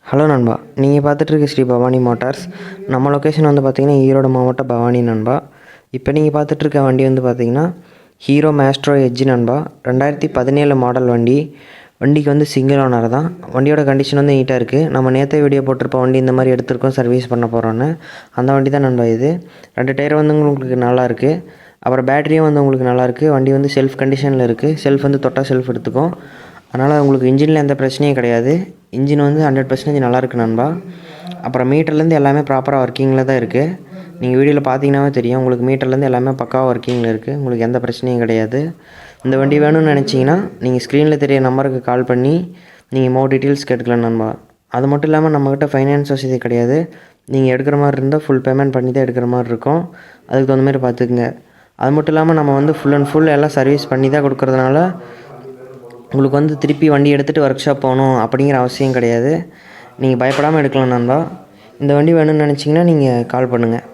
Hello நண்பா, நீங்கள் பார்த்துட்ருக்க Sri Bhavani Motors. நம்ம லொக்கேஷன் வந்து பார்த்திங்கன்னா ஈரோடு மாவட்டம் பவானி நண்பா. இப்போ நீங்கள் பார்த்துட்ருக்க வண்டி வந்து பார்த்திங்கன்னா ஹீரோ மேஸ்ட்ரோ எட்ஜ் நண்பா. 2017 மாடல் வண்டி. வண்டிக்கு வந்து சிங்கிள் ஓனர் தான். வண்டியோட கண்டிஷன் வந்து நீட்டாக இருக்குது. நம்ம நேற்றே வீடியோ போட்டிருப்போம், வண்டி இந்த மாதிரி எடுத்திருக்கோம், சர்வீஸ் பண்ண போகிறோன்னு. அந்த வண்டி தான் நண்பா இது. 2 டயர் வந்து உங்களுக்கு நல்லாயிருக்கு. அப்புறம் பேட்டரியும் வந்து உங்களுக்கு நல்லாயிருக்கு. வண்டி வந்து செல்ஃப் கண்டிஷனில் இருக்குது. செல்ஃப் வந்து தொட்டால் செல்ஃப் எடுத்துக்கும். அதனால் உங்களுக்கு இன்ஜினில் எந்த பிரச்சனையும் கிடையாது. இன்ஜின் வந்து 100% நல்லாயிருக்கு நண்பா. அப்புறம் மீட்டர்லேருந்து எல்லாமே ப்ராப்பராக ஒர்க்கிங்கில் தான் இருக்குது. நீங்கள் வீடியோவில் பார்த்தீங்கன்னாவே தெரியும், உங்களுக்கு மீட்டர்லேருந்து எல்லாமே பக்காவாக ஒர்க்கிங்கில் இருக்குது. உங்களுக்கு எந்த பிரச்சனையும் கிடையாது. இந்த வண்டி வேணும்னு நினச்சிங்கன்னா நீங்கள் ஸ்க்ரீனில் தெரிய நம்பருக்கு கால் பண்ணி நீங்கள் மோர் டீட்டெயில்ஸ் கேட்டுக்கலாம் நண்பா. அது மட்டும் இல்லாமல் நம்மக்கிட்ட ஃபைனான்ஸ் வசதி கிடையாது. நீங்கள் எடுக்கிற மாதிரி இருந்தால் ஃபுல் பேமெண்ட் பண்ணி தான் எடுக்கிற மாதிரி இருக்கும். அதுக்கு தகுந்த மாதிரி பார்த்துக்குங்க. அது மட்டும் இல்லாமல் நம்ம வந்து ஃபுல் அண்ட் ஃபுல் எல்லாம் சர்வீஸ் பண்ணி தான் கொடுக்குறதுனால உங்களுக்கு வந்து திருப்பி வண்டி எடுத்துகிட்டு ஒர்க் ஷாப் போகணும் அப்படிங்கிற அவசியம் கிடையாது. நீங்கள் பயப்படாமல் எடுக்கலாம் நண்பா. இந்த வண்டி வேணும்னு நினச்சிங்கன்னா நீங்கள் கால் பண்ணுங்கள்.